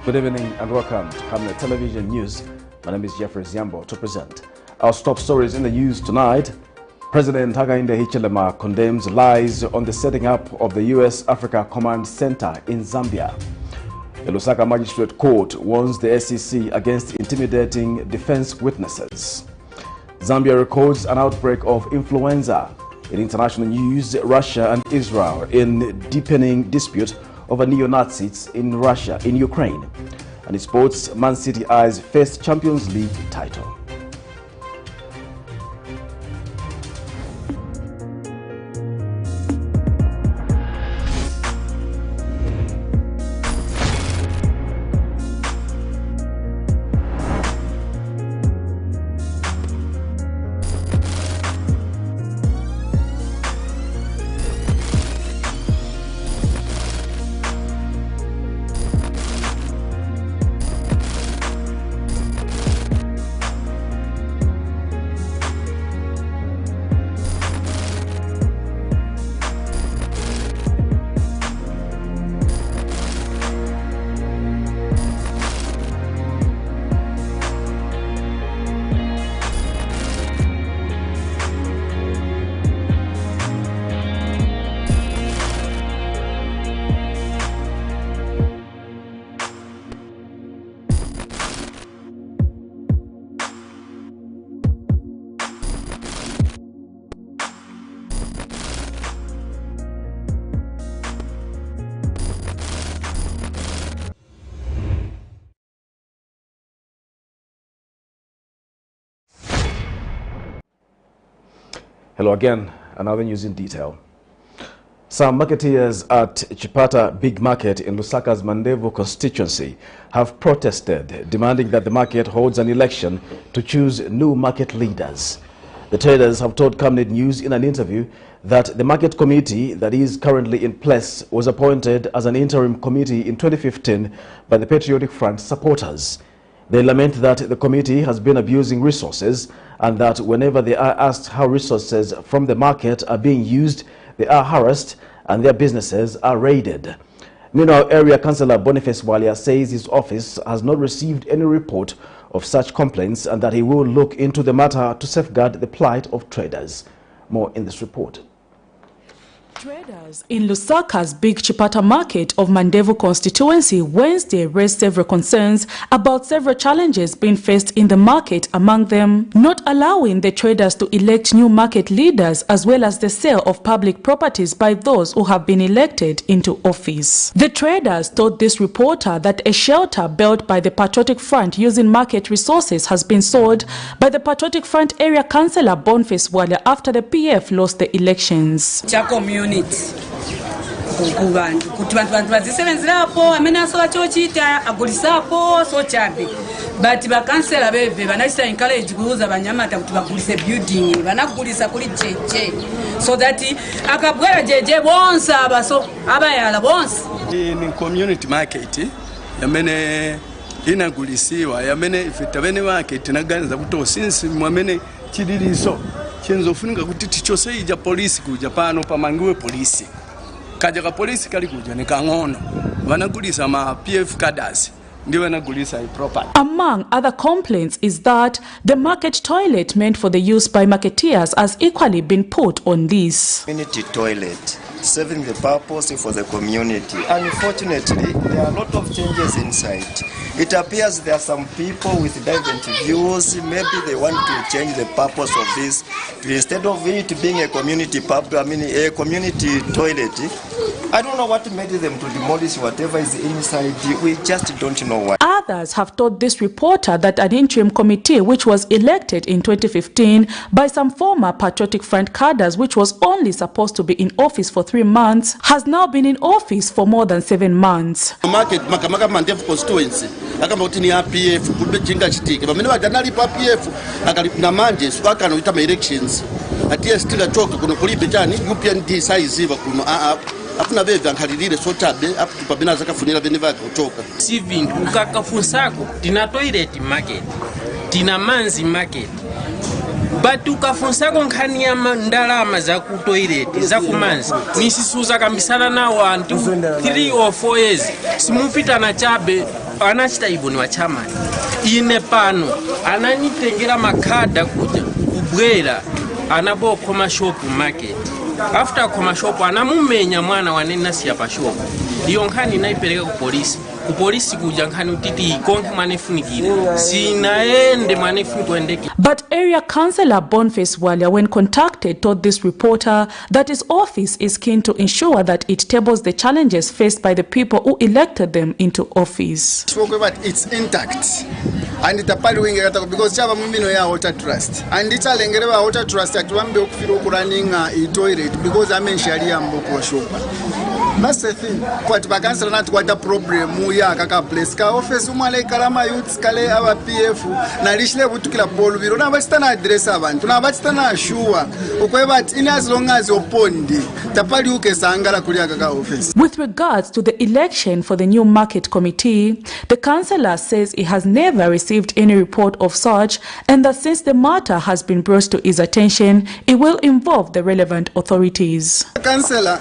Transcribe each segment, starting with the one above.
Good evening and welcome to Camnet Television News. My name is Jeffrey Ziambo to present our top stories in the news tonight. President Hakainde Hichilema condemns lies on the setting up of the U.S. Africa Command Center in Zambia. The LUSAKA Magistrate Court warns the SEC against intimidating defense witnesses. Zambia records an outbreak of influenza. In international news, Russia and Israel in deepening dispute over neo-Nazis in Ukraine. And in sports, Man City eyes first Champions League title. Hello again, another news in detail. Some marketeers at Chipata Big Market in Lusaka's Mandevu constituency have protested, demanding that the market holds an election to choose new market leaders. The traders have told Camnet News in an interview that the market committee that is currently in place was appointed as an interim committee in 2015 by the Patriotic Front supporters. They lament that the committee has been abusing resources and that whenever they are asked how resources from the market are being used, they are harassed and their businesses are raided. Meanwhile, Area Councillor Boniface Walia says his office has not received any report of such complaints and that he will look into the matter to safeguard the plight of traders. More in this report. Traders in Lusaka's Big Chipata Market of Mandevu constituency Wednesday raised several concerns about several challenges being faced in the market, among them not allowing the traders to elect new market leaders as well as the sale of public properties by those who have been elected into office. The traders told this reporter that a shelter built by the Patriotic Front using market resources has been sold by the Patriotic Front area councillor Boniface Walia after the PF lost the elections. Kuti vantu vadzisevenzerapo amene asowa chochita agulisapo so chabe but vakansela veve vanachita encourage kuuza vanyamata kuti vagulise building vanagulisa kuli jeje so that akabwera jeje bonse abaso abayala bonse in community market yamene inagulisiwa yamene ifita bene market naganiza kuti since mwamene chidiliso chenzofunika kuti tichose ija polisi kuja pano pamangiwe polisi kaja ka polisi kali kuja nekang'ono vanagulisa ma PF cadres ndi vanagulisa property. Among other complaints is that the market toilet meant for the use by marketeers has equally been put on this. Community toilet serving the purpose for the community. Unfortunately, there are a lot of changes inside. It appears there are some people with divergent views. Maybe they want to change the purpose of this. Instead of it being a community a community toilet, I don't know what made them to demolish whatever is inside. We just don't know why. Others have told this reporter that an interim committee which was elected in 2015 by some former Patriotic Front cadres, which was only supposed to be in office for 3 months, has now been in office for more than 7 months. Market Mandevu constituency akamauti ni APF kulbe chinga chitike bamene bajanali pa APF akalipina manje swaka no itama elections atiye still choke kuno kulibe chani UPND size iva kuno afuna beve ankalilire sotabe apu pabena zakafunira bene vakuchoka siving ukakafunsako tina toilet market tina manzi market but ukafunsako nkhani ya ndalama za ku toilet za kumanzi nisisuza kambisana nawo until 3 or 4 years simupita na chabe anachita iboni wa chairman ine pano ananitengera makada kuja kubwera anabo koma shop market after koma shop anamumenya mwana wanena siya pa shop iyo nkhani naipeleka ku polisi kuja nkhani utiti konke mwanefunikire sinaende mwanefunikuendeke. But area councillor Boniface Walia, when contacted, told this reporter that his office is keen to ensure that it tables the challenges faced by the people who elected them into office. It's intact. And it's a part because chava mumino ya water trust. And it's a lengereva water trust at one be running a toilet because I mean sharia mboko shopa. That's the thing. But vacancy not what a problem muya kaka place ka office umale kalama youths kale aba PF na rishle butukila bolu biro na batana address abantu na batana sure ukweba in as long as opondi tapali uke sangala kuli kaka office. With regards to the election for the new market committee, the councillor says he has never received any report of such, and that since the matter has been brought to his attention, it will involve the relevant authorities. Councillor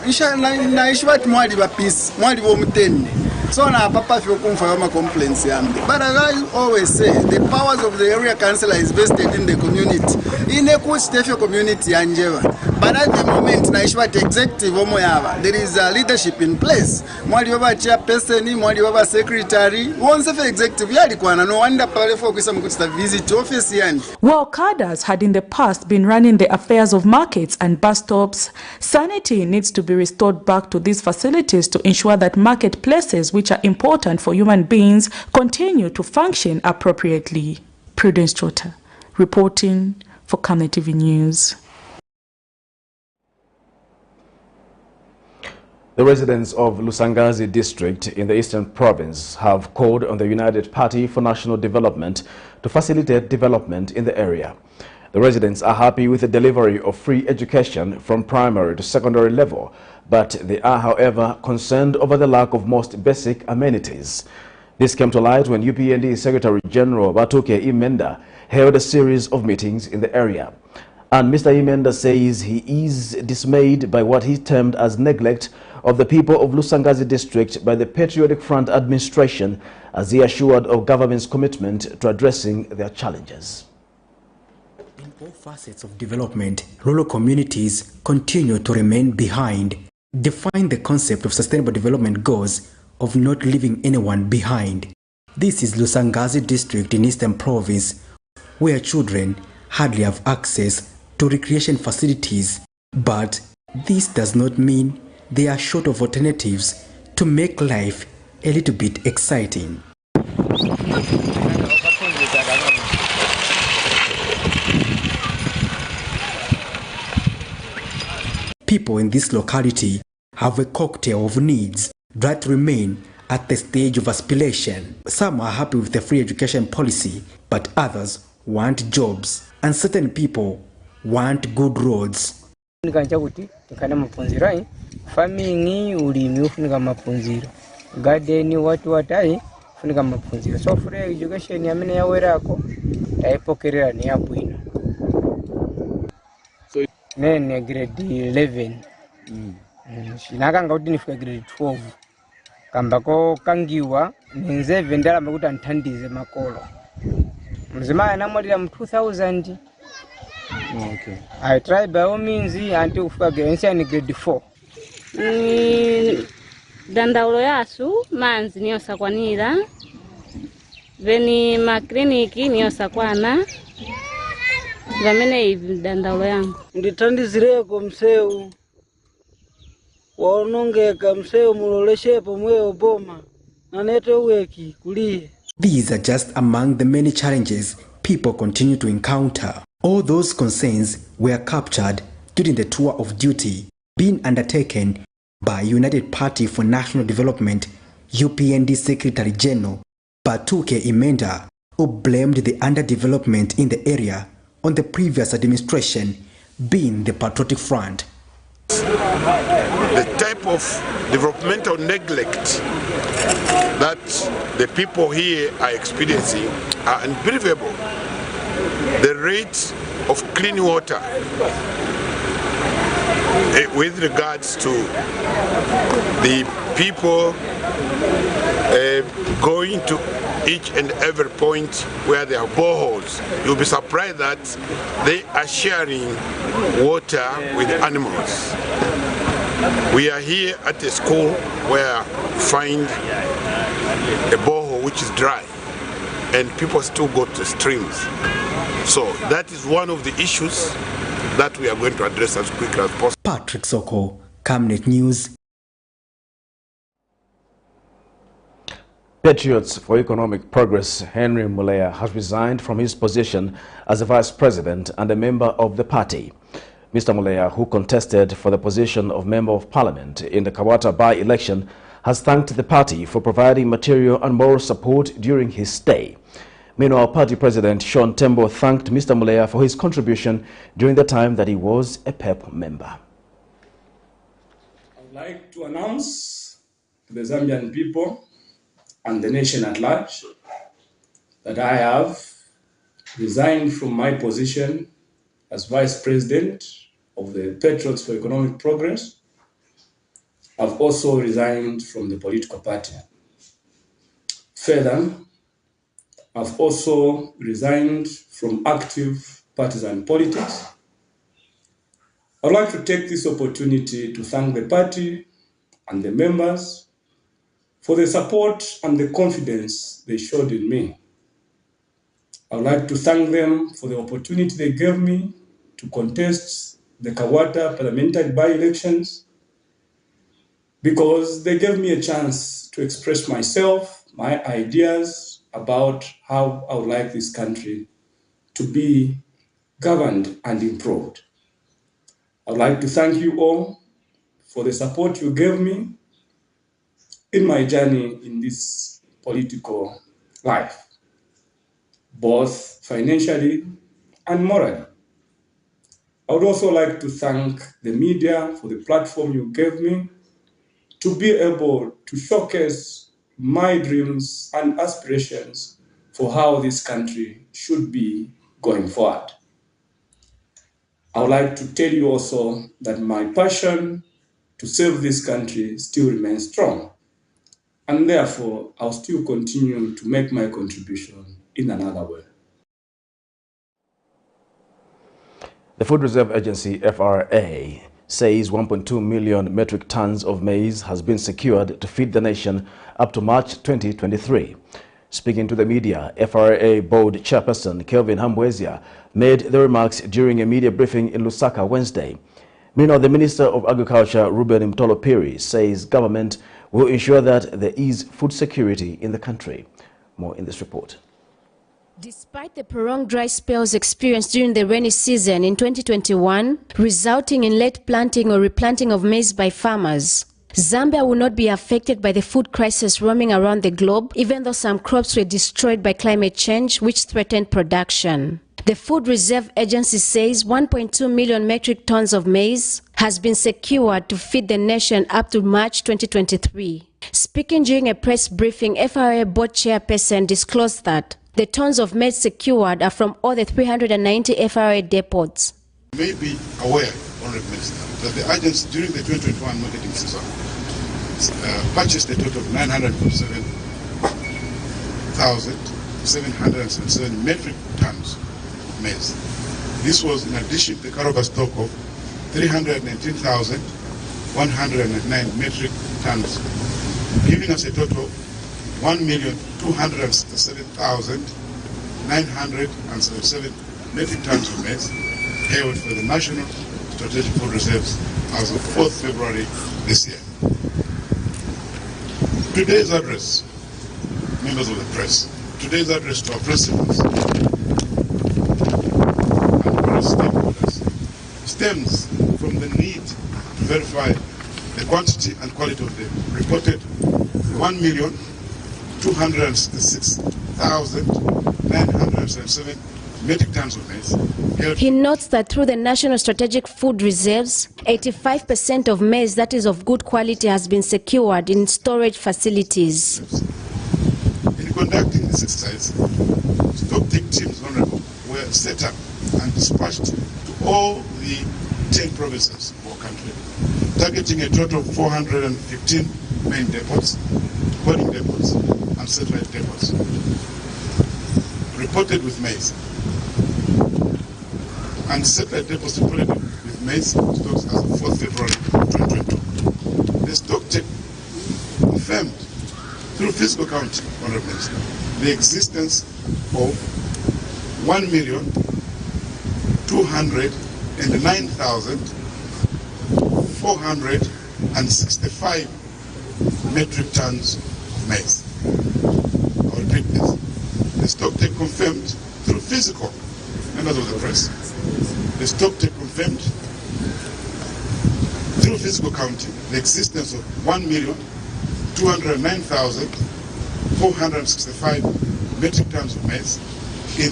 na ishwa mwali ba peace mwali bo mutende so na papa feel confirm my complaints yambe. But as I always say, the powers of the area councillor is vested in the community in a good state community anjewa. But at the moment na ishwa executive omo yaba there is a leadership in place mwali baba chairperson mwali baba secretary once of executive yali kwana no wonder pale for kwisa mukutita visit office yani. While cadres had in the past been running the affairs of markets and bus stops, sanity needs to be restored back to these facilities to ensure that marketplaces, which are important for human beings, continue to function appropriately. Prudence Chota, reporting for Camnet TV News. The residents of Lusangazi district in the Eastern Province have called on the United Party for National Development to facilitate development in the area. The residents are happy with the delivery of free education from primary to secondary level, but they are, however, concerned over the lack of most basic amenities. This came to light when UPND Secretary General Batuke Imenda held a series of meetings in the area. And Mr. Imenda says he is dismayed by what he termed as neglect of the people of Lusangazi district by the Patriotic Front administration, as he assured of government's commitment to addressing their challenges. In all facets of development, rural communities continue to remain behind. Define the concept of sustainable development goals of not leaving anyone behind. This is Lusangazi district in Eastern Province, where children hardly have access to recreation facilities, but this does not mean they are short of alternatives to make life a little bit exciting. People in this locality have a cocktail of needs that remain at the stage of aspiration. Some are happy with the free education policy, but others want jobs, and certain people want good roads. Farming ulimi ufunika mapunziro, garden watu watai ufunika mapunziro. So free education yamene yawerako taipokerera ni abwino. So nene grade 11. Shinakanga kuti nifika grade 12. Kambako kangiwa ninzeve ndalama kuti anthandize makolo. Mzima anamwalira mu 2000. Okay. I tried by all means until ufika grade 4. Dandaulo yasu manzi niyo sakwanira veni makliniki niyo sakwana vamene ivi dandaulo yangu ndithandizireko mseu waonongeka mseu muloleshepo mweyo boma na networki kulie. These are just among the many challenges people continue to encounter. All those concerns were captured during the tour of duty being undertaken by United Party for National Development UPND Secretary General Batuke Imenda, who blamed the underdevelopment in the area on the previous administration being the Patriotic Front. The type of developmental neglect that the people here are experiencing are unbelievable. The rate of clean water with regards to the people going to each and every point where there are boreholes. You'll be surprised that they are sharing water with animals. We are here at a school where we find a borehole which is dry, and people still go to streams. So that is one of the issues that we are going to address as quickly as possible. Patrick Soko, Camnet News. Patriots for Economic Progress Henry Muleya has resigned from his position as a vice president and a member of the party. Mr. Muleya, who contested for the position of Member of Parliament in the Kawata by-election, has thanked the party for providing material and moral support during his stay. Meanwhile, party president Sean Tembo thanked Mr. Muleya for his contribution during the time that he was a PEP member. I would like to announce to the Zambian people and the nation at large that I have resigned from my position as Vice President of the Patriots for Economic Progress. I've also resigned from the political party. Further, I've also resigned from active partisan politics. I'd like to take this opportunity to thank the party and the members for the support and the confidence they showed in me. I'd like to thank them for the opportunity they gave me to contest the Kawata parliamentary by-elections, because they gave me a chance to express myself, my ideas about how I would like this country to be governed and improved. I'd like to thank you all for the support you gave me in my journey in this political life, both financially and morally. I would also like to thank the media for the platform you gave me to be able to showcase my dreams and aspirations for how this country should be going forward. I would like to tell you also that my passion to serve this country still remains strong, and therefore I'll still continue to make my contribution in another way. The Food Reserve Agency, FRA, says 1.2 million metric tons of maize has been secured to feed the nation up to March 2023. Speaking to the media, FRA Board Chairperson Kelvin Hambwezia made the remarks during a media briefing in Lusaka Wednesday. Meanwhile, the Minister of Agriculture, Ruben Mtolo-Piri, says government will ensure that there is food security in the country. More in this report. Despite the prolonged dry spells experienced during the rainy season in 2021, resulting in late planting or replanting of maize by farmers, Zambia will not be affected by the food crisis roaming around the globe, even though some crops were destroyed by climate change, which threatened production. The Food Reserve Agency says 1.2 million metric tons of maize has been secured to feed the nation up to March 2023. Speaking during a press briefing, FRA Board Chairperson disclosed that the tons of maize secured are from all the 390 FRA depots. You may be aware, Honourable Minister, that the agency during the 2021 marketing season purchased a total of 947,777 metric tons of maize. This was in addition to the cargo stock of 319,109 metric tons, giving us a total of 1,267,977 metric tons of maize held for the National Strategic Food Reserves as of 4th February this year. Today's address, members of the press, today's address to our principals and various stakeholders stems from the need to verify the quantity and quality of the reported 1,266,977 metric tons of maize. He notes that through the National Strategic Food Reserves, 85% of maize that is of good quality has been secured in storage facilities. In conducting this exercise, stock take teams, Honourable, were set up and dispatched to all the 10 provinces of our country, targeting a total of 415 main depots, holding depots, and satellite depots reported with maize. And satellite depots reported with maize stocks as of 4th February 2022. The stock check confirmed through physical counting, Honorable Minister, the existence of 1,209,465 metric tons of maize. I'll repeat this. The stock take confirmed through physical, members of the press, the stock take confirmed through physical counting the existence of 1,209,465 metric tons of maize in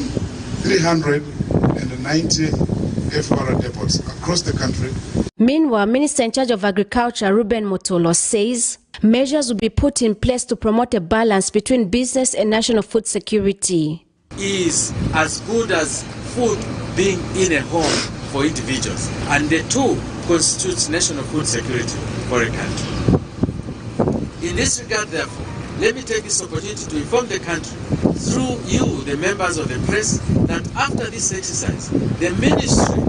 390 FOR depots across the country. Meanwhile, Minister in charge of Agriculture, Ruben Mutolo, says measures will be put in place to promote a balance between business and national food security. Is as good as food being in a home for individuals, and the two constitutes national food security for a country. In this regard, therefore, let me take this opportunity to inform the country, through you, the members of the press, that after this exercise, the ministry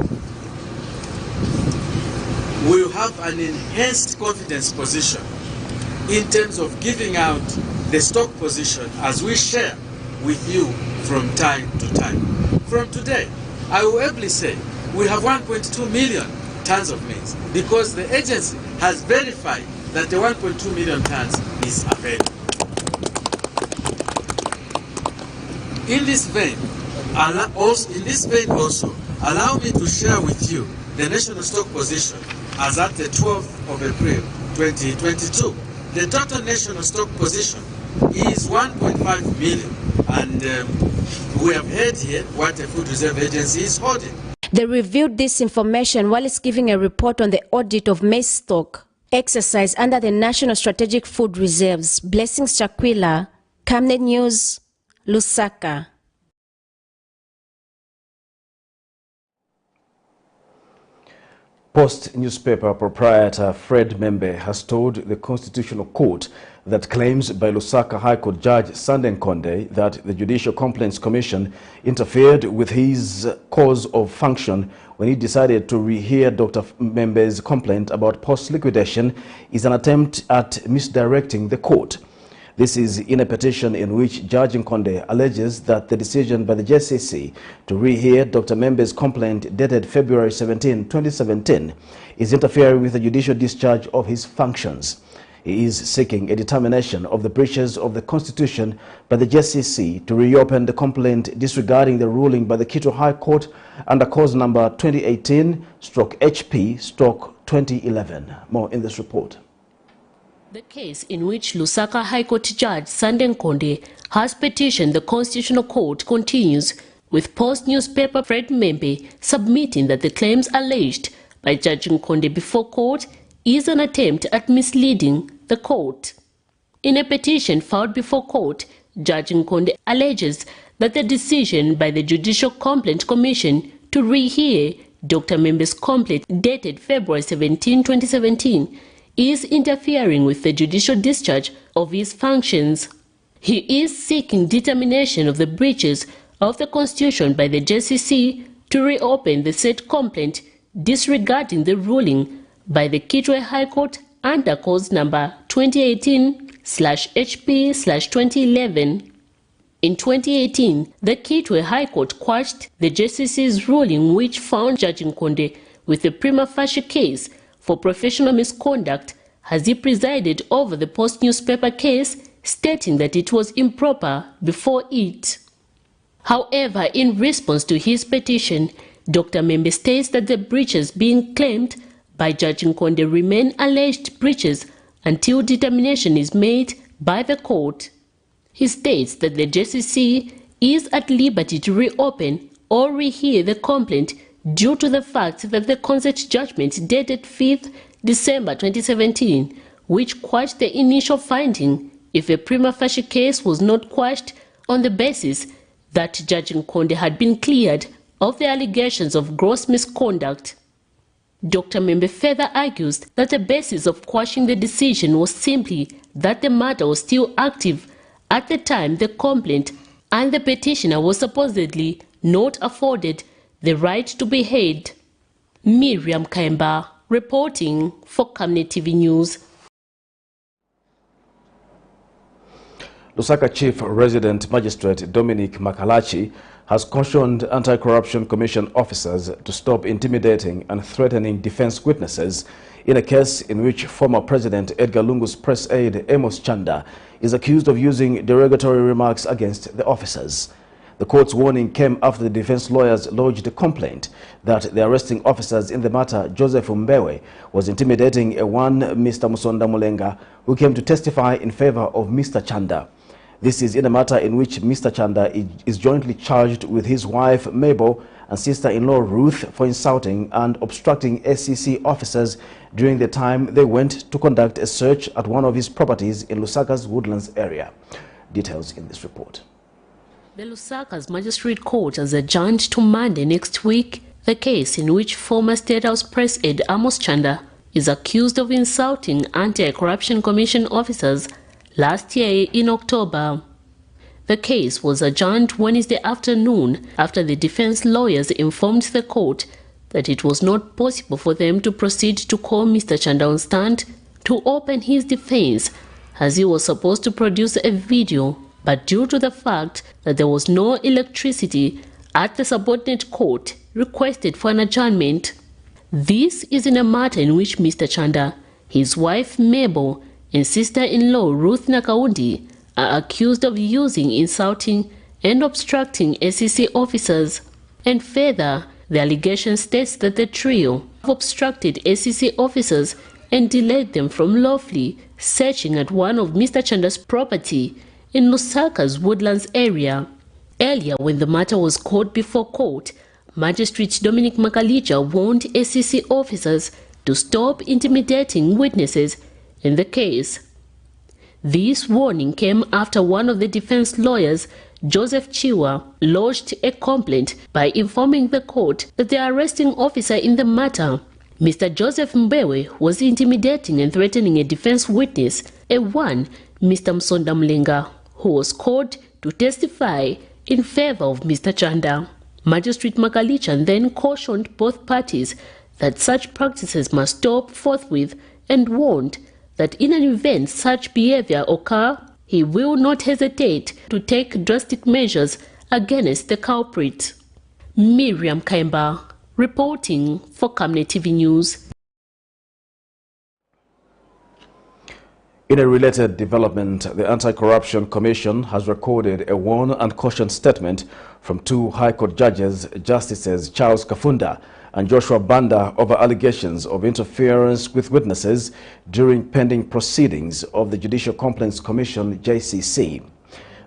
will have an enhanced confidence position in terms of giving out the stock position as we share with you from time to time. From today, I will ably say we have 1.2 million tons of maize because the agency has verified that the 1.2 million tons is available. In this vein, also, allow me to share with you the national stock position as at the 12th of April 2022. The total national stock position is 1.5 million, and we have heard here what the Food Reserve Agency is holding. They revealed this information while it's giving a report on the audit of maize stock exercise under the National Strategic Food Reserves. Blessings Chakwila, Camnet News, Lusaka. Post newspaper proprietor Fred Membe has told the Constitutional Court that claims by Lusaka High Court Judge Sanden Konde that the Judicial Complaints Commission interfered with his cause of function when he decided to rehear Dr. Membe's complaint about post-liquidation is an attempt at misdirecting the court. This is in a petition in which Judge Nkonde alleges that the decision by the JCC to rehear Dr. Membe's complaint dated February 17, 2017 is interfering with the judicial discharge of his functions. He is seeking a determination of the breaches of the Constitution by the JCC to reopen the complaint disregarding the ruling by the Kitwe High Court under cause number 2018/HP/2011. More in this report. The case in which Lusaka High Court Judge Sanden Konde has petitioned the Constitutional Court continues, with Post newspaper Fred Membe submitting that the claims alleged by Judge Nkonde before court is an attempt at misleading the court. In a petition filed before court, Judge Nkonde alleges that the decision by the Judicial Complaint Commission to rehear Dr. Membe's complaint dated February 17, 2017 is interfering with the judicial discharge of his functions. He is seeking determination of the breaches of the Constitution by the JCC to reopen the said complaint, disregarding the ruling by the Kitwe High Court under cause number 2018/HP/2011. In 2018, the Kitwe High Court quashed the JCC's ruling, which found Judge Nkonde with a prima facie case for professional misconduct as he presided over the Post newspaper case, stating that it was improper before it. However, in response to his petition, Dr. Membe states that the breaches being claimed by Judge Nkonde remain alleged breaches until determination is made by the court. He states that the JCC is at liberty to reopen or rehear the complaint due to the fact that the consent judgment dated 5th December 2017, which quashed the initial finding if a prima facie case was not quashed on the basis that Judge Nkonde had been cleared of the allegations of gross misconduct. Dr. Membe further argues that the basis of quashing the decision was simply that the matter was still active At the time, the complaint and the petitioner was supposedly not afforded the right to be heard. Miriam Kaimba reporting for Camnet TV News. Lusaka Chief Resident Magistrate Dominic Makalachi has cautioned Anti-Corruption Commission officers to stop intimidating and threatening defense witnesses in a case in which former President Edgar Lungu's press aide Amos Chanda is accused of using derogatory remarks against the officers. The court's warning came after the defense lawyers lodged a complaint that the arresting officers in the matter, Joseph Mbewe, was intimidating a one Mr. Musonda Mulenga, who came to testify in favor of Mr. Chanda. This is in a matter in which Mr. Chanda is jointly charged with his wife Mabel and sister-in-law Ruth for insulting and obstructing SCC officers during the time they went to conduct a search at one of his properties in Lusaka's Woodlands area. Details in this report. The Lusaka's Magistrate Court has adjourned to Monday next week the case in which former State House press aide Amos Chanda is accused of insulting Anti-Corruption Commission officers last year in October. The case was adjourned Wednesday afternoon after the defense lawyers informed the court that it was not possible for them to proceed to call Mr. Chanda on stand to open his defense, as he was supposed to produce a video, but due to the fact that there was no electricity at the subordinate court, requested for an adjournment. This is in a matter in which Mr. Chanda, his wife Mabel, and sister-in-law Ruth Nakaundi are accused of using, insulting, and obstructing SCC officers. And further, the allegation states that the trio have obstructed SCC officers and delayed them from lawfully searching at one of Mr. Chanda's property in Lusaka's Woodlands area. Earlier, when the matter was called before court, Magistrate Dominic Makalicha warned SCC officers to stop intimidating witnesses in the case. This warning came after one of the defense lawyers, Joseph Chiwa, lodged a complaint by informing the court that the arresting officer in the matter, Mr. Joseph Mbewe, was intimidating and threatening a defense witness, a one Mr. Musonda Mulenga, who was called to testify in favor of Mr. Chanda. Magistrate Makalichan then cautioned both parties that such practices must stop forthwith and warned that in an event such behavior occur, he will not hesitate to take drastic measures against the culprit. Miriam Kaimba reporting for Camnet TV News. In a related development, the Anti-Corruption Commission has recorded a warn and caution statement from two High Court judges, Justices Charles Kafunda and Joshua Banda, over allegations of interference with witnesses during pending proceedings of the Judicial Complaints Commission, JCC.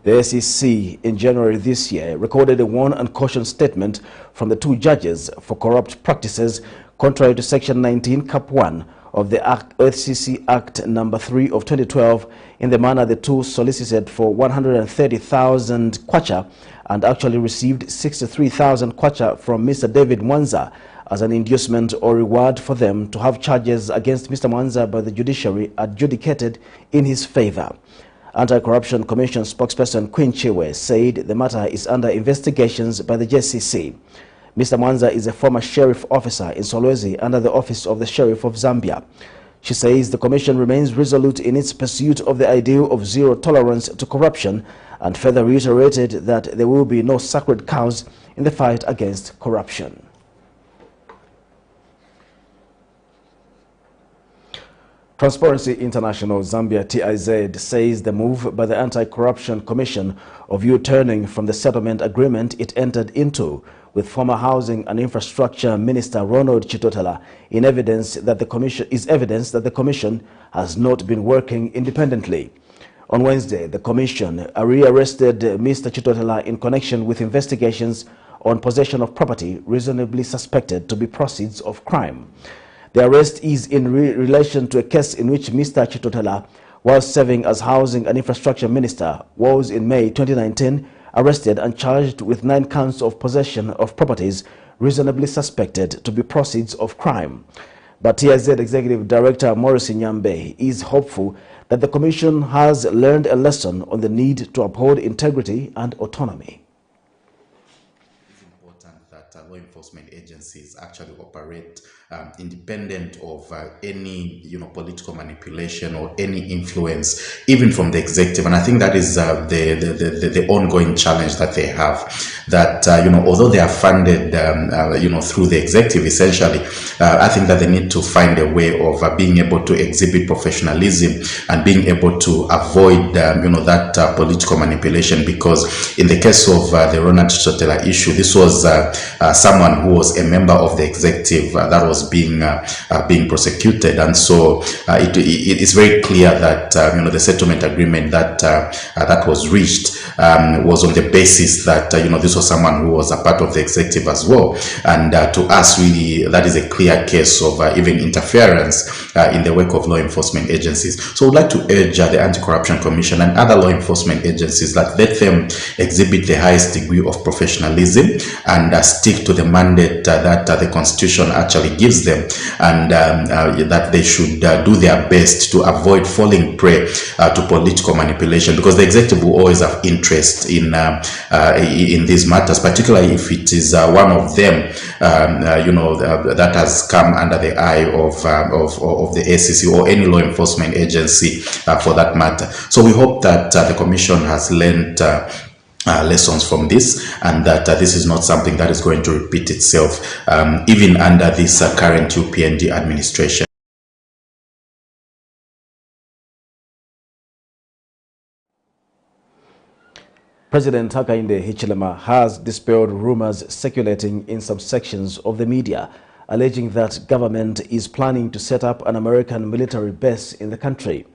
The SEC in January this year recorded a warn and caution statement from the two judges for corrupt practices contrary to Section 19, Cap 1 of the SEC Act No. 3 of 2012 in the manner the two solicited for 130,000 kwacha and actually received 63,000 kwacha from Mr. David Mwanza as an inducement or reward for them to have charges against Mr. Mwanza by the judiciary adjudicated in his favor. Anti-Corruption Commission spokesperson Queen Chiwe said the matter is under investigations by the JCC. Mr. Mwanza is a former sheriff officer in Solwezi under the office of the Sheriff of Zambia. She says the Commission remains resolute in its pursuit of the ideal of zero tolerance to corruption and further reiterated that there will be no sacred cows in the fight against corruption. Transparency International Zambia TIZ says the move by the Anti-Corruption Commission of U-turning from the settlement agreement it entered into with former Housing and Infrastructure Minister Ronald Chitotela is evidence that the Commission has not been working independently. On Wednesday, the Commission rearrested Mr. Chitotela in connection with investigations on possession of property reasonably suspected to be proceeds of crime. The arrest is in relation to a case in which Mr. Chitotela, while serving as Housing and Infrastructure Minister, was in May 2019 arrested and charged with 9 counts of possession of properties reasonably suspected to be proceeds of crime. But TIZ Executive Director Maurice Nyambe is hopeful that the Commission has learned a lesson on the need to uphold integrity and autonomy. It's important that law enforcement agencies actually operate independent of any political manipulation or any influence, even from the executive. And I think that is the ongoing challenge that they have. That although they are funded through the executive, essentially, I think that they need to find a way of being able to exhibit professionalism and being able to avoid that political manipulation. Because in the case of the Ronald Chotela issue, this was someone who was a member of the executive that was being prosecuted, and so it is very clear that the settlement agreement that was reached was on the basis that this was someone who was a part of the executive as well, and to us really that is a clear case of even interference in the work of law enforcement agencies. So we'd like to urge the Anti-Corruption Commission and other law enforcement agencies that let them exhibit the highest degree of professionalism and stick to the mandate that the Constitution actually gives them, and that they should do their best to avoid falling prey to political manipulation, because the executive will always have interest in these matters, particularly if it is one of them that has come under the eye of the ACC or any law enforcement agency for that matter. So we hope that the Commission has learned lessons from this, and that this is not something that is going to repeat itself even under this current UPND administration. President Hakainde Hichilema has dispelled rumors circulating in some sections of the media, alleging that government is planning to set up an American military base in the country.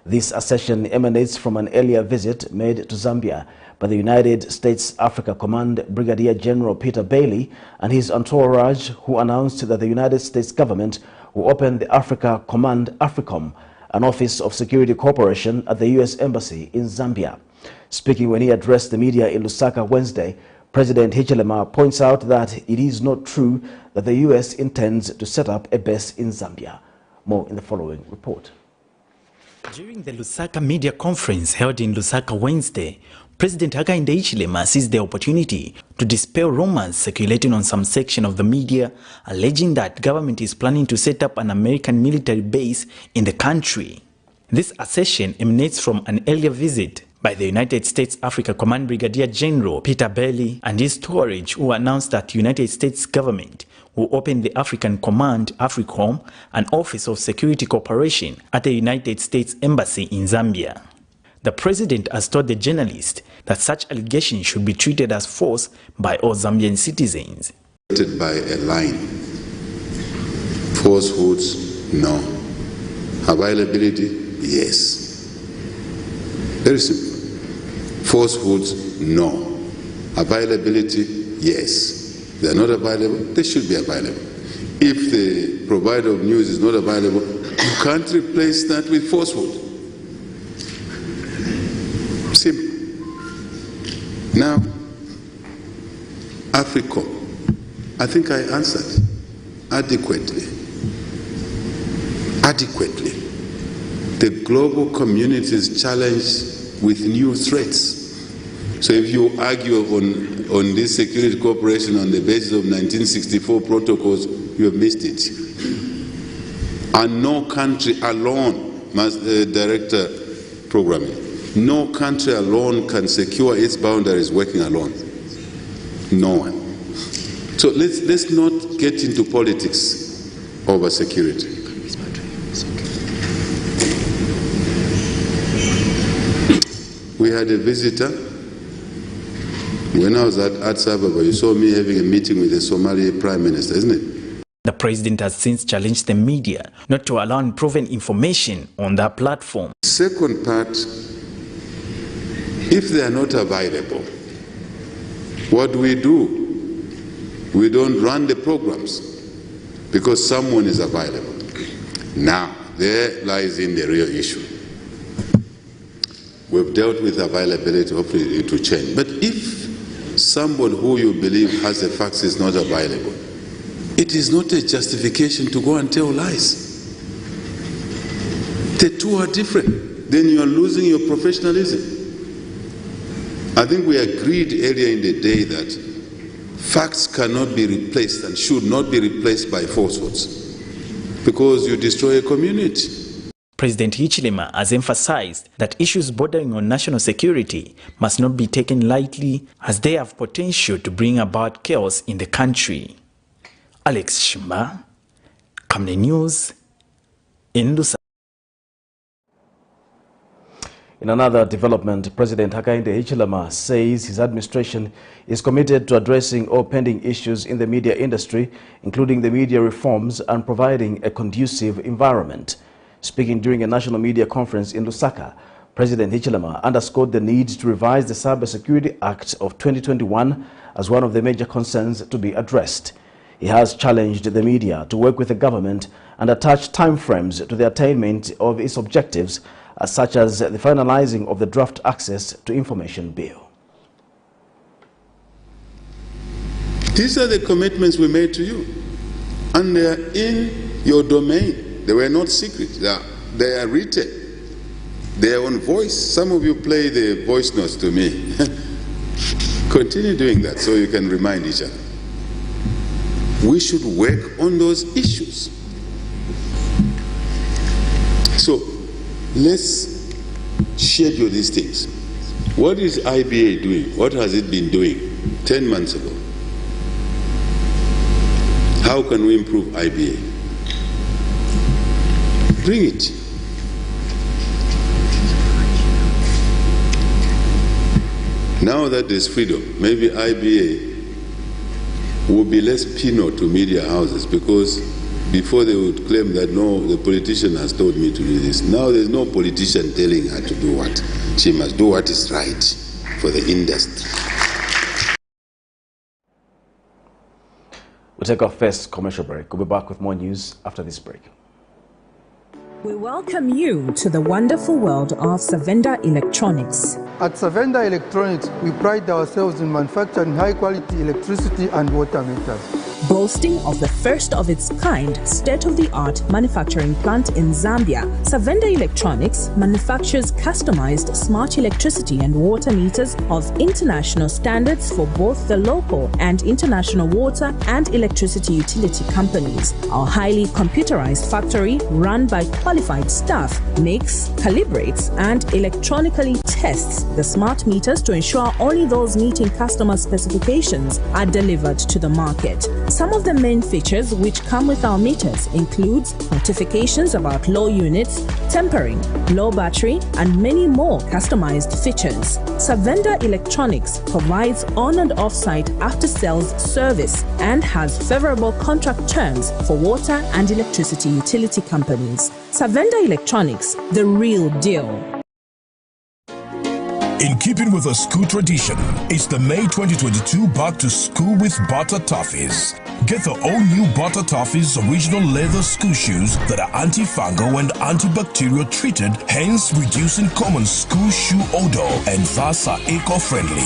This assertion emanates from an earlier visit made to Zambia by the United States Africa Command Brigadier General Peter Bailey and his entourage, who announced that the United States government will open the Africa Command AFRICOM, an office of security cooperation at the U.S. Embassy in Zambia. Speaking when he addressed the media in Lusaka Wednesday, President Hichilema points out that it is not true that the U.S. intends to set up a base in Zambia. More in the following report. During the Lusaka media conference held in Lusaka Wednesday, President Hakainde Hichilema seized the opportunity to dispel rumors circulating on some section of the media, alleging that government is planning to set up an American military base in the country. This assertion emanates from an earlier visit by the United States Africa Command Brigadier General Peter Bailey and his entourage, who announced that the United States government will open the African Command AFRICOM, an office of security cooperation at the United States Embassy in Zambia. The president has told the journalist that such allegations should be treated as false by all Zambian citizens. By a line. Falsehoods, no. Availability, yes. Very simple. Falsehoods, no. Availability, yes. They are not available, they should be available. If the provider of news is not available, you can't replace that with falsehood. Simple. Now, AFRICOM, I think I answered adequately. The global community is challenged with new threats. So if you argue on this security cooperation on the basis of 1964 protocols, you have missed it. And no country alone must Director Programming. No country alone can secure its boundaries working alone. No one. So let's not get into politics over security. We had a visitor. When I was at Addis Ababa, you saw me having a meeting with the Somali Prime Minister, isn't it? The president has since challenged the media not to allow unproven information on that platform. Second part, if they are not available, what do? We don't run the programs because someone is available. Now, there lies in the real issue. We've dealt with availability, hopefully it will change. But if someone who you believe has the facts is not available, It is not a justification to go and tell lies. The two are different. Then you are losing your professionalism. I think we agreed earlier in the day that facts cannot be replaced and should not be replaced by falsehoods because you destroy a community. President Hichilema has emphasized that issues bordering on national security must not be taken lightly as they have potential to bring about chaos in the country. Alex Shimba, Camnet News, in Lusaka. In another development, President Hakainde Hichilema says his administration is committed to addressing all pending issues in the media industry, including the media reforms and providing a conducive environment. Speaking during a national media conference in Lusaka, President Hichilema underscored the need to revise the Cybersecurity Act of 2021 as one of the major concerns to be addressed. He has challenged the media to work with the government and attach timeframes to the attainment of its objectives, such as the finalizing of the draft Access to Information Bill. These are the commitments we made to you, and they are in your domain. They were not secret. They are written. They are on voice. Some of you play the voice notes to me. Continue doing that so you can remind each other. We should work on those issues. So let's schedule these things. What is IBA doing? What has it been doing 10 months ago? How can we improve IBA? Bring it. Now that there's freedom, maybe IBA will be less penal to media houses, because before they would claim that no, the politician has told me to do this. Now there's no politician telling her to do what. She must do what is right for the industry. We'll take our first commercial break. We'll be back with more news after this break. We welcome you to the wonderful world of Savenda Electronics. At Savenda Electronics, we pride ourselves in manufacturing high-quality electricity and water meters. Boasting of the first of its kind state-of-the-art manufacturing plant in Zambia, Savenda Electronics manufactures customized smart electricity and water meters of international standards for both the local and international water and electricity utility companies. Our highly computerized factory, run by qualified staff, makes, calibrates, and electronically tests the smart meters to ensure only those meeting customer specifications are delivered to the market. Some of the main features which come with our meters includes notifications about low units, tempering, low battery, and many more customized features. Savenda Electronics provides on and off-site after-sales service and has favorable contract terms for water and electricity utility companies. Savenda Electronics, the real deal. In keeping with a school tradition, it's the May 2022 Back to School with Butter Toffees. Get the all-new Butter Toffees original leather school shoes that are antifungal and antibacterial treated, hence reducing common school shoe odor and thus are eco-friendly.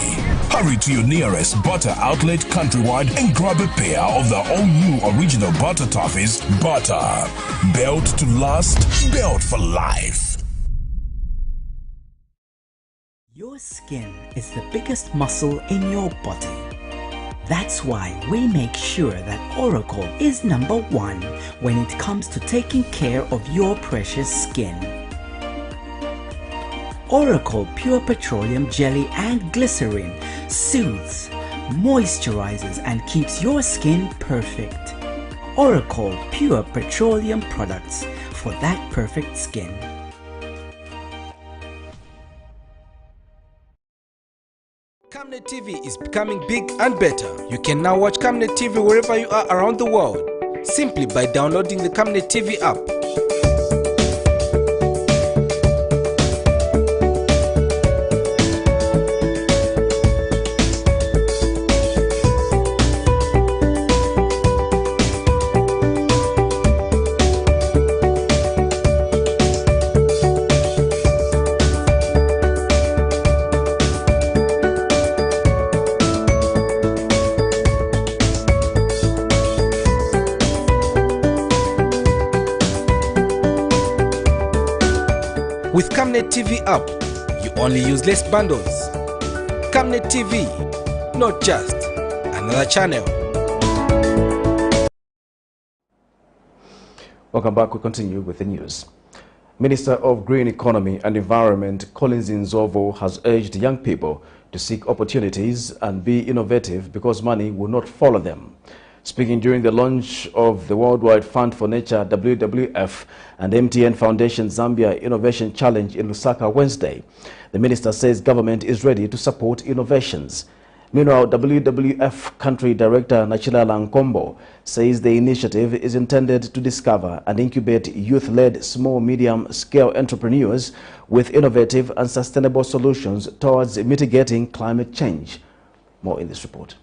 Hurry to your nearest Butter outlet countrywide and grab a pair of the all-new original Butter Toffees. Butter. Built to last, built for life. Your skin is the biggest muscle in your body. That's why we make sure that Oracle is #1 when it comes to taking care of your precious skin. Oracle Pure Petroleum Jelly and Glycerin soothes, moisturizes, and keeps your skin perfect. Oracle Pure Petroleum products for that perfect skin. Camnet TV is becoming big and better. You can now watch Camnet TV wherever you are around the world, simply by downloading the Camnet TV app. Camnet TV app, you only use less bundles. Camnet TV, not just another channel. Welcome back. We continue with the news. Minister of Green Economy and Environment Collins Nzovo has urged young people to seek opportunities and be innovative because money will not follow them. Speaking during the launch of the Worldwide Fund for Nature WWF and MTN Foundation Zambia Innovation Challenge in Lusaka Wednesday, the minister says government is ready to support innovations. Meanwhile, WWF Country Director Nachila Lankombo says the initiative is intended to discover and incubate youth-led small-medium-scale entrepreneurs with innovative and sustainable solutions towards mitigating climate change. More in this report.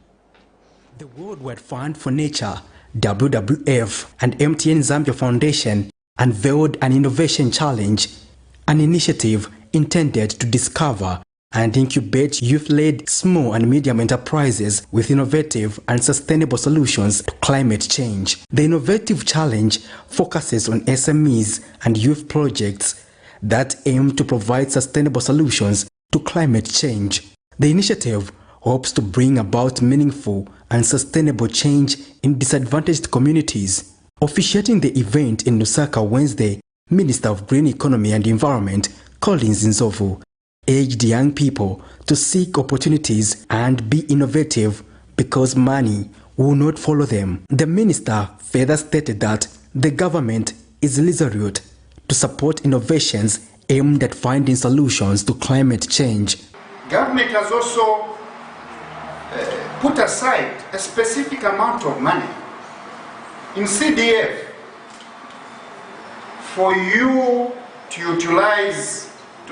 The Worldwide Fund for Nature, WWF, and MTN Zambia Foundation unveiled an innovation challenge, an initiative intended to discover and incubate youth-led small and medium enterprises with innovative and sustainable solutions to climate change. The innovative challenge focuses on SMEs and youth projects that aim to provide sustainable solutions to climate change. The initiative hopes to bring about meaningful and sustainable change in disadvantaged communities. Officiating the event in Lusaka Wednesday, Minister of Green Economy and Environment Collins Nzovo urged young people to seek opportunities and be innovative because money will not follow them. The minister further stated that the government is resolute to support innovations aimed at finding solutions to climate change. Government has also put aside a specific amount of money in CDF for you to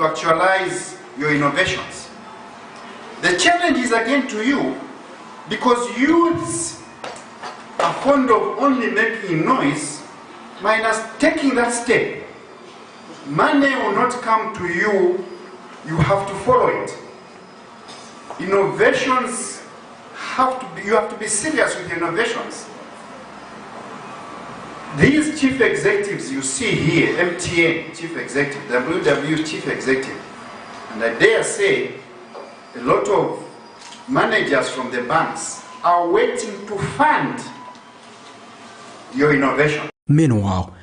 actualize your innovations. The challenge is again to you, because youths are fond of only making noise minus taking that step. Money will not come to you, you have to follow it. Innovations you have to be serious with innovations. These chief executives you see here, MTN chief executive, WW chief executive, and I dare say a lot of managers from the banks are waiting to fund your innovation. Meanwhile,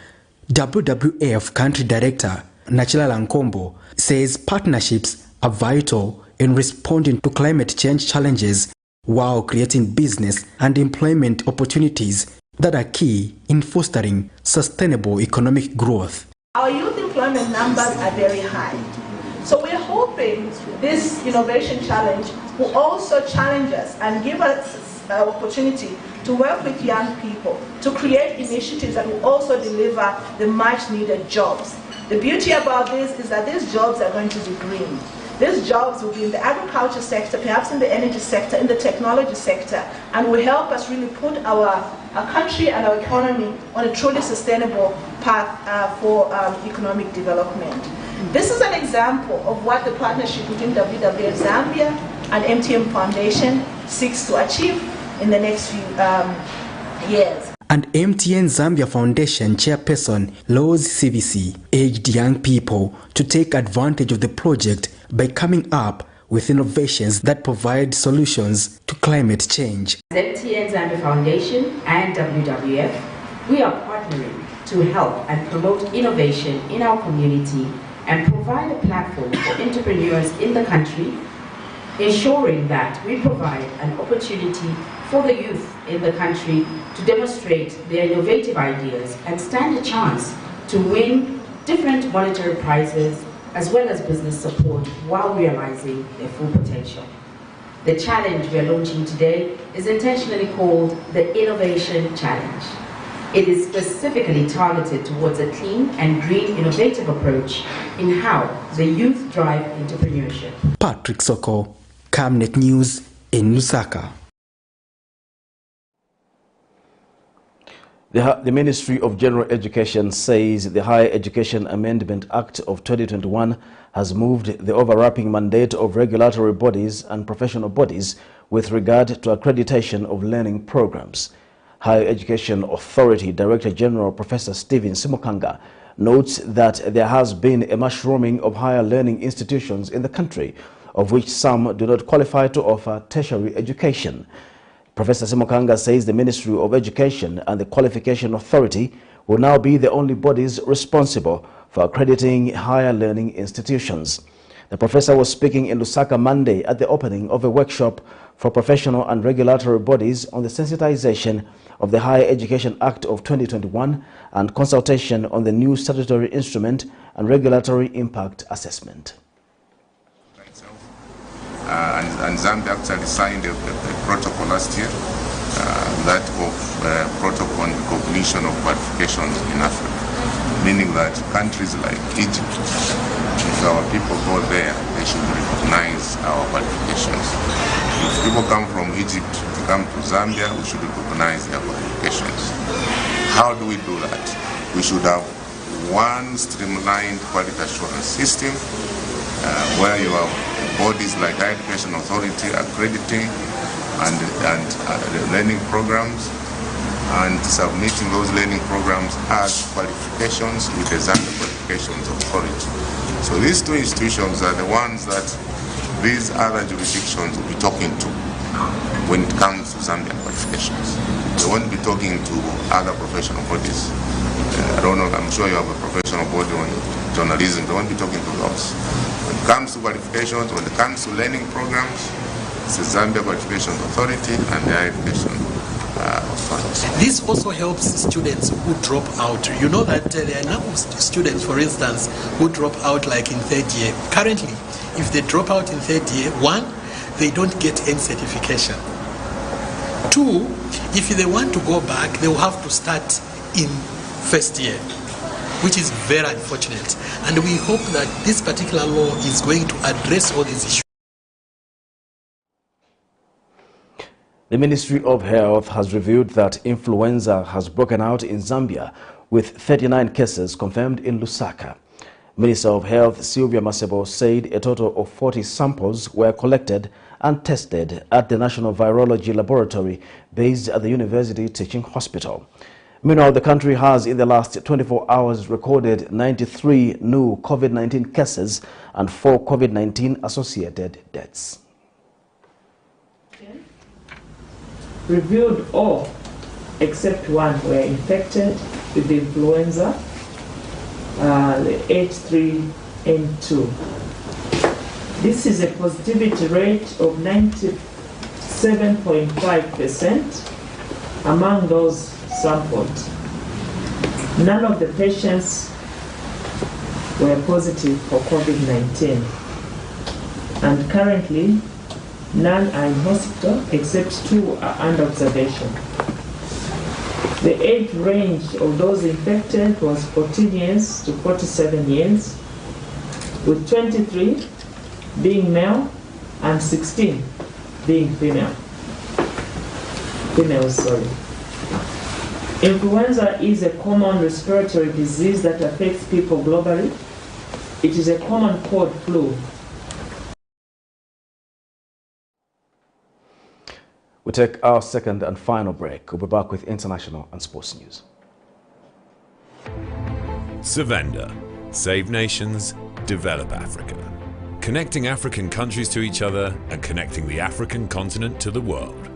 WWF Country Director Nachila Lankombo says partnerships are vital in responding to climate change challenges while creating business and employment opportunities that are key in fostering sustainable economic growth. Our youth employment numbers are very high. So we're hoping this innovation challenge will also challenge us and give us an opportunity to work with young people to create initiatives that will also deliver the much needed jobs. The beauty about this is that these jobs are going to be green. These jobs will be in the agriculture sector, perhaps in the energy sector, in the technology sector, and will help us really put our country and our economy on a truly sustainable path for economic development. This is an example of what the partnership between WWF Zambia and MTN Foundation seeks to achieve in the next few years. And MTN Zambia Foundation chairperson Loz CVC urged young people to take advantage of the project by coming up with innovations that provide solutions to climate change. MTN Zambia Foundation and WWF, we are partnering to help and promote innovation in our community and provide a platform for entrepreneurs in the country, ensuring that we provide an opportunity for the youth in the country to demonstrate their innovative ideas and stand a chance to win different monetary prizes as well as business support while realizing their full potential. The challenge we are launching today is intentionally called the Innovation Challenge. It is specifically targeted towards a clean and green innovative approach in how the youth drive entrepreneurship. Patrick Soko, Camnet News in Lusaka. The Ministry of General Education says the Higher Education Amendment Act of 2021 has moved the overlapping mandate of regulatory bodies and professional bodies with regard to accreditation of learning programs. Higher Education Authority Director General Professor Stephen Simokanga notes that there has been a mushrooming of higher learning institutions in the country, of which some do not qualify to offer tertiary education. Professor Simokanga says the Ministry of Education and the Qualification Authority will now be the only bodies responsible for accrediting higher learning institutions. The professor was speaking in Lusaka Monday at the opening of a workshop for professional and regulatory bodies on the sensitization of the Higher Education Act of 2021 and consultation on the new statutory instrument and regulatory impact assessment. And Zambia actually signed a protocol last year, that of protocol on recognition of qualifications in Africa, meaning that countries like Egypt, if our people go there, they should recognize our qualifications. If people come from Egypt to come to Zambia, we should recognize their qualifications. How do we do that? We should have one streamlined quality assurance system where you have bodies like Higher Education Authority accrediting and learning programs and submitting those learning programs as qualifications with the Zambia Qualifications Authority. So these two institutions are the ones that these other jurisdictions will be talking to when it comes to Zambian qualifications. They won't be talking to other professional bodies. I don't know, I'm sure you have a professional body on journalism, they won't be talking to those. When it comes to qualifications, when it comes to learning programs, it's the Zambia Qualifications Authority and the Higher Education Authority. This also helps students who drop out. You know that there are a number of students, for instance, who drop out like in third year. Currently, if they drop out in third year, one, they don't get any certification. Two, if they want to go back, they will have to start in first year, which is very unfortunate. And we hope that this particular law is going to address all these issues. The Ministry of Health has revealed that influenza has broken out in Zambia, with 39 cases confirmed in Lusaka. Minister of Health Sylvia Masebo said a total of 40 samples were collected and tested at the National Virology Laboratory based at the University Teaching Hospital. Meanwhile, the country has in the last 24 hours recorded 93 new COVID-19 cases and 4 COVID-19 associated deaths. Reviewed all except one were infected with the influenza, the H3N2. This is a positivity rate of 97.5% among those sampled. None of the patients were positive for COVID-19, and currently none are in hospital except 2 are under observation. The age range of those infected was 14 years to 47 years, with 23 being male and 16 being females. Influenza is a common respiratory disease that affects people globally. It is a common cold flu. We take our second and final break. We'll be back with international and sports news. Savenda. Save nations, develop Africa. Connecting African countries to each other and connecting the African continent to the world.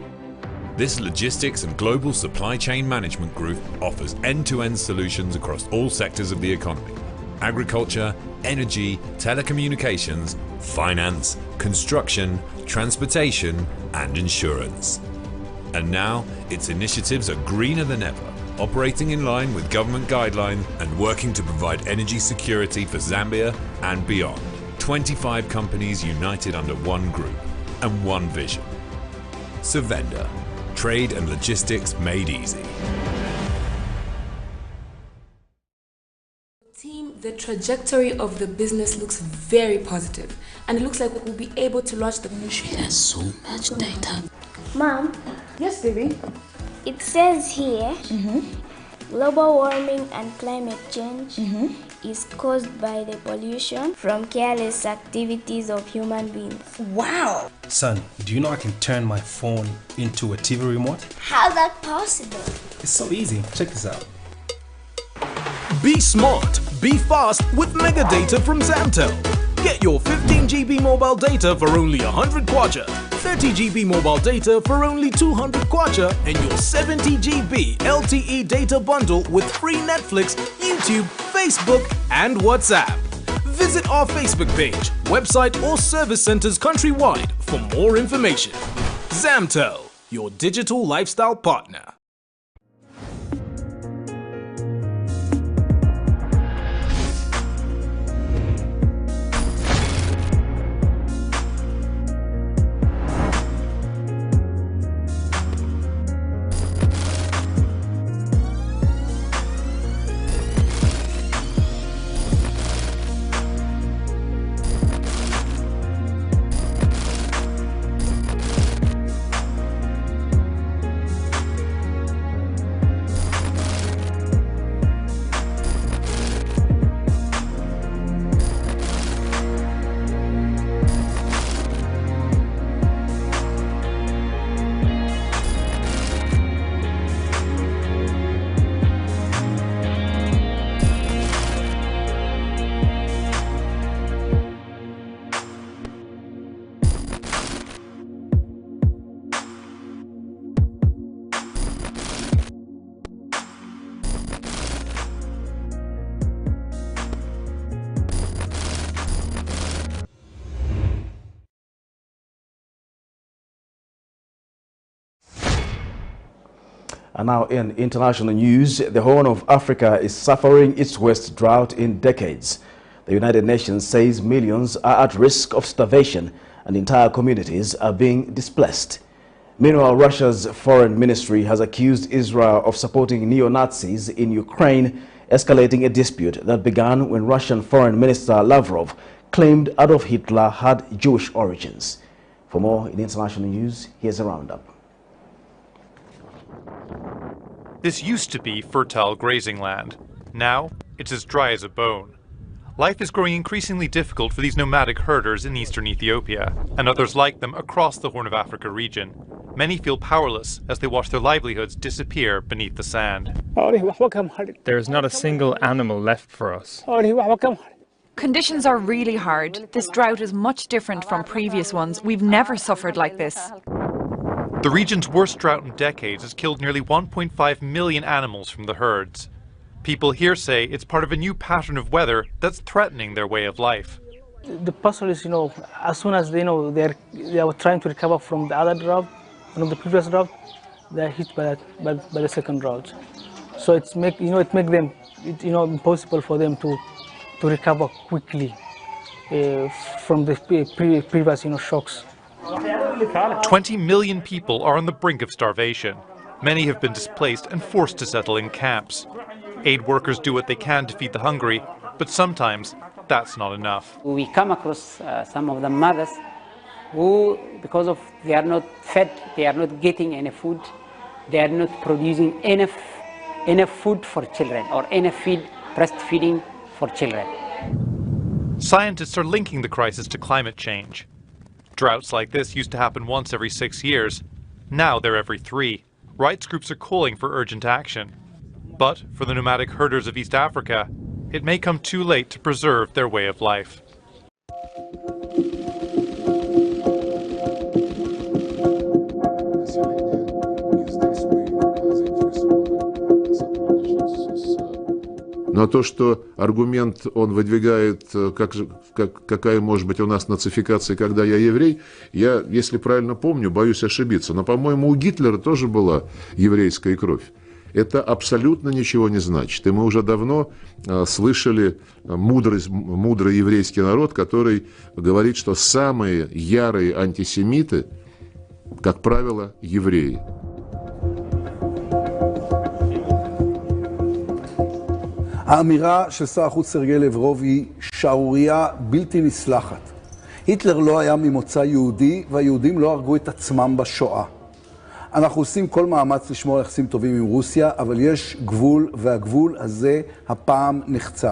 This logistics and global supply chain management group offers end-to-end solutions across all sectors of the economy: agriculture, energy, telecommunications, finance, construction, transportation, and insurance. And now, its initiatives are greener than ever, operating in line with government guidelines and working to provide energy security for Zambia and beyond. 25 companies united under one group and one vision. Savenda. Trade and logistics made easy. Team, the trajectory of the business looks very positive, and it looks like we'll be able to launch the ministry. There's so much data. Mom. Yes, baby. It says here, global warming and climate change is caused by the pollution from careless activities of human beings. Wow! Son, do you know I can turn my phone into a TV remote? How's that possible? It's so easy. Check this out. Be smart. Be fast with mega data from Zamtel. Get your 15 GB mobile data for only 100 kwacha, 30 GB mobile data for only 200 kwacha, and your 70 GB LTE data bundle with free Netflix, YouTube, Facebook, and WhatsApp. Visit our Facebook page, website, or service centers countrywide for more information. Zamtel, your digital lifestyle partner. And now in international news, the Horn of Africa is suffering its worst drought in decades. The United Nations says millions are at risk of starvation and entire communities are being displaced. Meanwhile, Russia's foreign ministry has accused Israel of supporting neo-Nazis in Ukraine, escalating a dispute that began when Russian Foreign Minister Lavrov claimed Adolf Hitler had Jewish origins. For more in international news, here's a roundup. This used to be fertile grazing land. Now, it's as dry as a bone. Life is growing increasingly difficult for these nomadic herders in eastern Ethiopia, and others like them across the Horn of Africa region. Many feel powerless as they watch their livelihoods disappear beneath the sand. There is not a single animal left for us. Conditions are really hard. This drought is much different from previous ones. We've never suffered like this. The region's worst drought in decades has killed nearly 1.5 million animals from the herds. People here say it's part of a new pattern of weather that's threatening their way of life. The pastoralists, as soon as they are trying to recover from the other drought, from the previous drought, they are hit by the second drought. So it makes them impossible for them to recover quickly from the previous shocks. 20 million people are on the brink of starvation. Many have been displaced and forced to settle in camps. Aid workers do what they can to feed the hungry, but sometimes that's not enough. We come across some of the mothers who, because of they are not fed, they are not getting any food, they are not producing enough food for children or enough breastfeeding for children. Scientists are linking the crisis to climate change. Droughts like this used to happen once every 6 years. Now they're every 3. Rights groups are calling for urgent action. But for the nomadic herders of East Africa, it may come too late to preserve their way of life. Но то, что аргумент он выдвигает, какая может быть у нас нацификация, когда я еврей, я, если правильно помню, боюсь ошибиться. Но, по-моему, у Гитлера тоже была еврейская кровь. Это абсолютно ничего не значит. И мы уже давно слышали мудрый еврейский народ, который говорит, что самые ярые антисемиты, как правило, евреи. האמירה של שר החוץ סרגי לברוב היא שערורייה בלתי נסלחת. היטלר לא היה ממוצא יהודי, והיהודים לא הרגו את עצמם בשואה. אנחנו עושים כל מאמץ לשמור על יחסים טובים עם רוסיה, אבל יש גבול, והגבול הזה הפעם נחצה.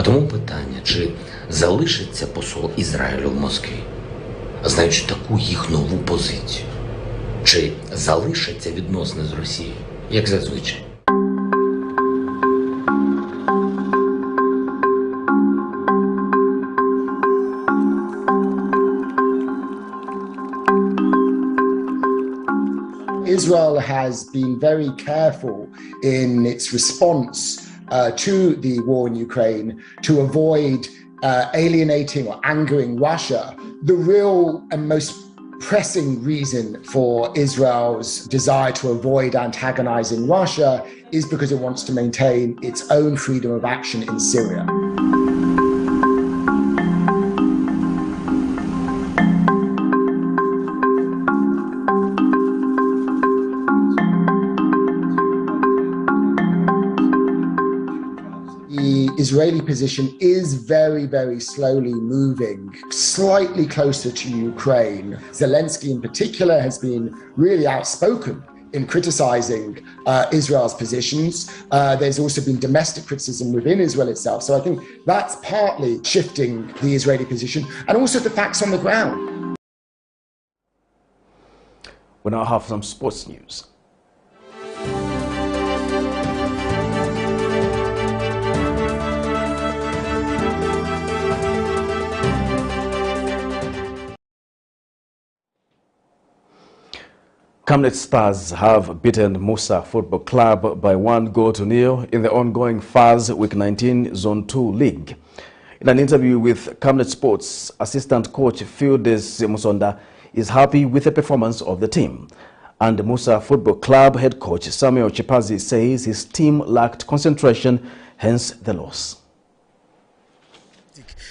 тому питання, чи залишиться посол Ізраїлю в Москві, знаючи таку їх нову позицію, чи залишаться відносини з Росією, як зазвичай. Israel has been very careful in its response to the war in Ukraine to avoid alienating or angering Russia. The real and most pressing reason for Israel's desire to avoid antagonizing Russia is because it wants to maintain its own freedom of action in Syria. The Israeli position is very, very slowly moving slightly closer to Ukraine. Zelensky in particular has been really outspoken in criticizing Israel's positions. There's also been domestic criticism within Israel itself. So I think that's partly shifting the Israeli position, and also the facts on the ground. We now have some sports news. Camnet Stars have beaten Musa Football Club by 1-0 in the ongoing FAS Week 19 Zone 2 League. In an interview with Camnet Sports, assistant coach Fieldes Musonda is happy with the performance of the team. And Musa Football Club head coach Samuel Chipazi says his team lacked concentration, hence the loss.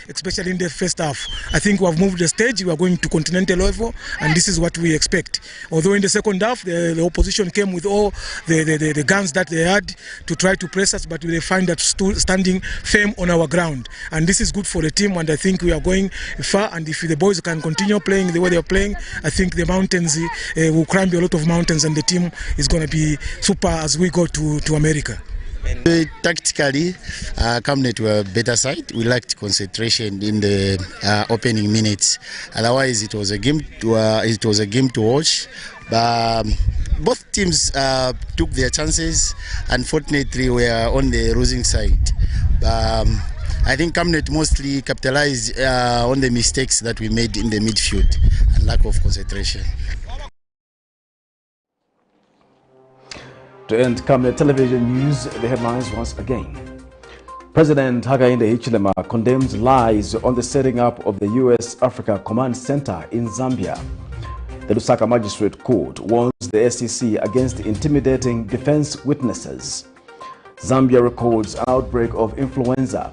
Especially in the first half. I think we have moved the stage, we are going to continental level, and this is what we expect. Although in the second half, the opposition came with all the guns that they had to try to press us, but they find that standing firm on our ground. And this is good for the team, and I think we are going far, and if the boys can continue playing the way they are playing, I think the mountains will climb a lot of mountains, and the team is going to be super as we go to America. Tactically, Camnet were a better side. We lacked concentration in the opening minutes. Otherwise, it was a game to watch. Both teams took their chances. Unfortunately, we are on the losing side. I think Camnet mostly capitalized on the mistakes that we made in the midfield and lack of concentration. To end Camnet television news, the headlines once again. President Hakainde Hichilema condemns lies on the setting up of the U.S. Africa Command Center in Zambia. The Lusaka Magistrate Court warns the SEC against intimidating defense witnesses. Zambia records an outbreak of influenza.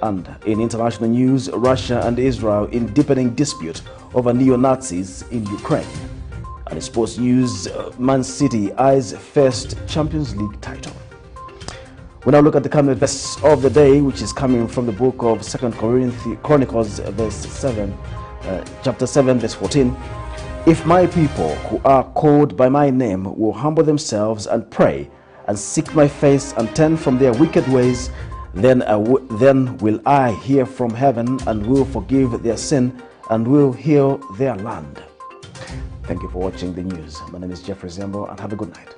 And in international news, Russia and Israel in deepening dispute over neo-Nazis in Ukraine. And in sports news, Man City eyes first Champions League title. We now look at the Camnet verse of the day, which is coming from the book of 2 Chronicles, chapter 7, verse 14. If my people who are called by my name will humble themselves and pray and seek my face and turn from their wicked ways, then will I hear from heaven and will forgive their sin and will heal their land. Thank you for watching the news. My name is Jeffrey Zembo, and have a good night.